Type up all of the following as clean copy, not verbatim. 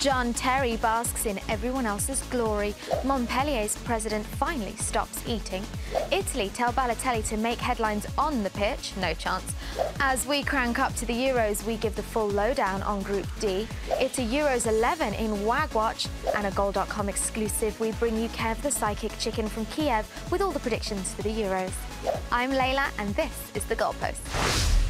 John Terry basks in everyone else's glory. Montpellier's president finally stops eating. Italy tell Balotelli to make headlines on the pitch. No chance. As we crank up to the Euros, we give the full lowdown on Group D. It's a Euros 11 in WAG Watch and a Goal.com exclusive. We bring you Kev the psychic chicken from Kiev with all the predictions for the Euros. I'm Layla and this is The Goalpost.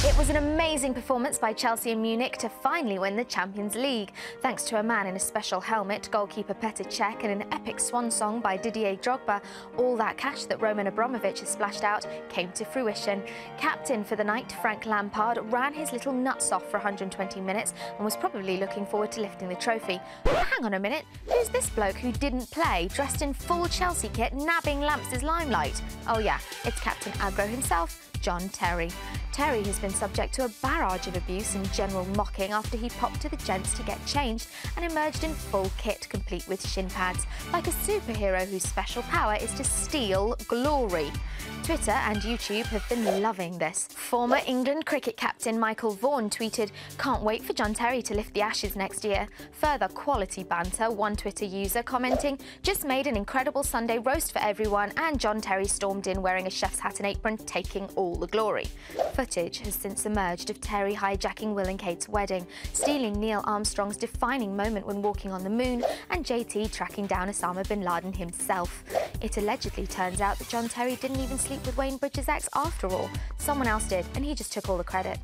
It was an amazing performance by Chelsea and Munich to finally win the Champions League. Thanks to a man in a special helmet, goalkeeper Petr Cech, and an epic swan song by Didier Drogba, all that cash that Roman Abramovich has splashed out came to fruition. Captain for the night, Frank Lampard, ran his little nuts off for 120 minutes and was probably looking forward to lifting the trophy. But hang on a minute, who's this bloke who didn't play, dressed in full Chelsea kit, nabbing Lamps' limelight? Oh yeah, it's Captain Aggro himself, John Terry. Terry has been subject to a barrage of abuse and general mocking after he popped to the gents to get changed and emerged in full kit, complete with shin pads, like a superhero whose special power is to steal glory. Twitter and YouTube have been loving this. Former England cricket captain Michael Vaughan tweeted, "Can't wait for John Terry to lift the Ashes next year." Further quality banter, one Twitter user commenting, "Just made an incredible Sunday roast for everyone," and John Terry stormed in wearing a chef's hat and apron, taking all the glory. Footage has since emerged of Terry hijacking Will and Kate's wedding, stealing Neil Armstrong's defining moment when walking on the moon, and JT tracking down Osama bin Laden himself. It allegedly turns out that John Terry didn't even sleep with Wayne Bridges' ex after all. Someone else did, and he just took all the credit.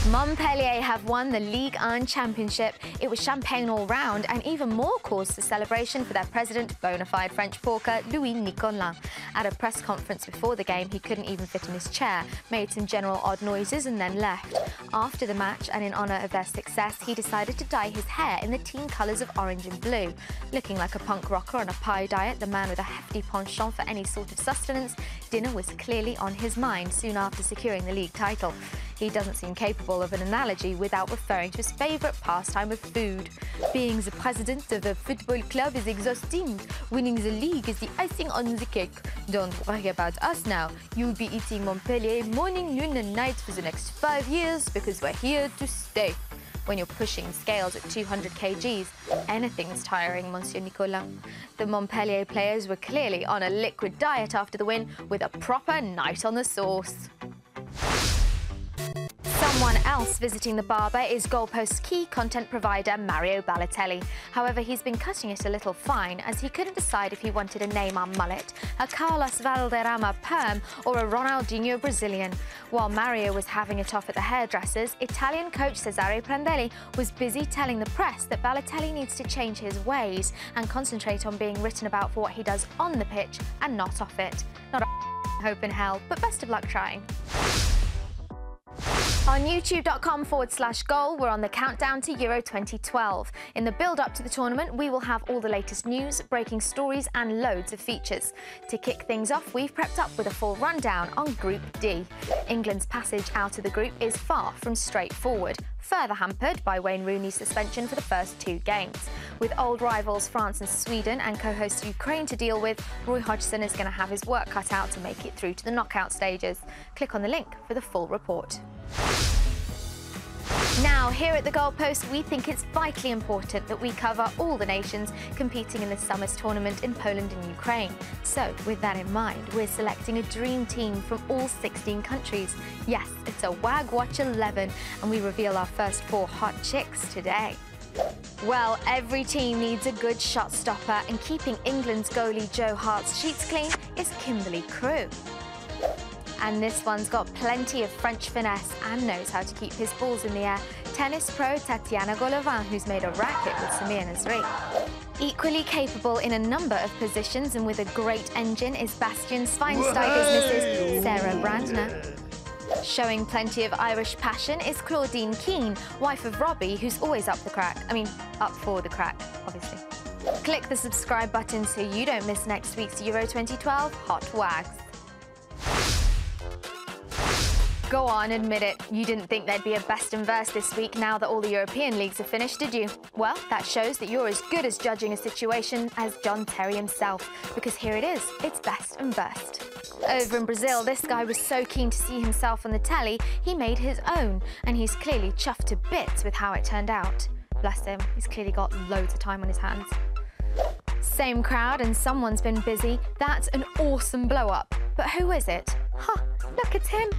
Montpellier have won the Ligue 1 championship. It was champagne all round and even more cause for celebration for their president, bona fide French porker Louis Nicolai. At a press conference before the game, he couldn't even fit in his chair, made some general odd noises and then left. After the match and in honour of their success, he decided to dye his hair in the team colours of orange and blue. Looking like a punk rocker on a pie diet, the man with a hefty penchant for any sort of sustenance, dinner was clearly on his mind soon after securing the league title. He doesn't seem capable of an analogy without referring to his favourite pastime of food. Being the president of a football club is exhausting. Winning the league is the icing on the cake. Don't worry about us now. You'll be eating Montpellier morning, noon and night for the next 5 years because we're here to stay. When you're pushing scales at 200 kgs, anything's tiring, Monsieur Nicolas. The Montpellier players were clearly on a liquid diet after the win with a proper night on the sauce. Someone else visiting the barber is Goalpost's key content provider, Mario Balotelli. However, he's been cutting it a little fine as he couldn't decide if he wanted a Neymar mullet, a Carlos Valderrama perm or a Ronaldinho Brazilian. While Mario was having it off at the hairdressers, Italian coach Cesare Prandelli was busy telling the press that Balotelli needs to change his ways and concentrate on being written about for what he does on the pitch and not off it. Not a hope in hell, but best of luck trying. On youtube.com/goal, we're on the countdown to Euro 2012. In the build-up to the tournament, we will have all the latest news, breaking stories and loads of features. To kick things off, we've prepped up with a full rundown on Group D. England's passage out of the group is far from straightforward, further hampered by Wayne Rooney's suspension for the first 2 games. With old rivals France and Sweden and co-host Ukraine to deal with, Roy Hodgson is going to have his work cut out to make it through to the knockout stages. Click on the link for the full report. Now, here at the Goalpost, we think it's vitally important that we cover all the nations competing in this summer's tournament in Poland and Ukraine. So, with that in mind, we're selecting a dream team from all 16 countries. Yes, it's a WAG Watch 11, and we reveal our first 4 hot chicks today. Well, every team needs a good shot stopper, and keeping England's goalie Joe Hart's sheets clean is Kimberly Crew. And this one's got plenty of French finesse and knows how to keep his balls in the air. Tennis pro Tatiana Golovin, who's made a racket with Samir Nasri. Equally capable in a number of positions and with a great engine is Bastian Schweinsteiger's missus, Sarah Brandner. Showing plenty of Irish passion is Claudine Keane, wife of Robbie, who's always up the crack. I mean, up for the crack, obviously. Click the subscribe button so you don't miss next week's Euro 2012 Hot Wags. Go on, admit it. You didn't think there'd be a best and worst this week now that all the European leagues are finished, did you? Well, that shows that you're as good as judging a situation as John Terry himself, because here it is, it's best and worst. Over in Brazil, this guy was so keen to see himself on the telly, he made his own, and he's clearly chuffed to bits with how it turned out. Bless him, he's clearly got loads of time on his hands. Same crowd and someone's been busy. That's an awesome blow-up. But who is it? Ha! Look, it's him!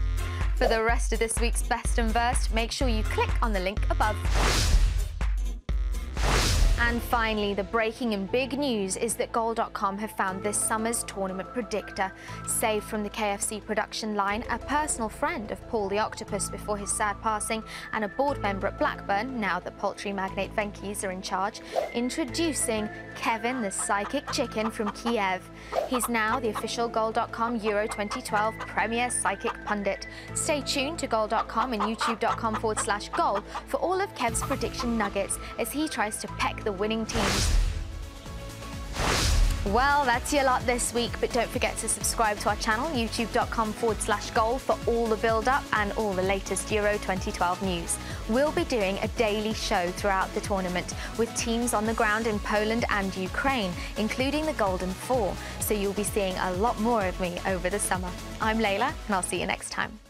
For the rest of this week's Best and Worst, make sure you click on the link above. And finally, the breaking and big news is that Goal.com have found this summer's tournament predictor. Saved from the KFC production line, a personal friend of Paul the Octopus before his sad passing, and a board member at Blackburn, now that poultry magnate Venky's are in charge, introducing Kevin the Psychic Chicken from Kiev. He's now the official Goal.com Euro 2012 Premier Psychic Pundit. Stay tuned to Goal.com and youtube.com/goal for all of Kev's prediction nuggets as he tries to peck the winning teams. Well, that's your lot this week, but don't forget to subscribe to our channel, youtube.com/goal, for all the build-up and all the latest Euro 2012 news. We'll be doing a daily show throughout the tournament with teams on the ground in Poland and Ukraine, including the Golden Four, so you'll be seeing a lot more of me over the summer. I'm Layla, and I'll see you next time.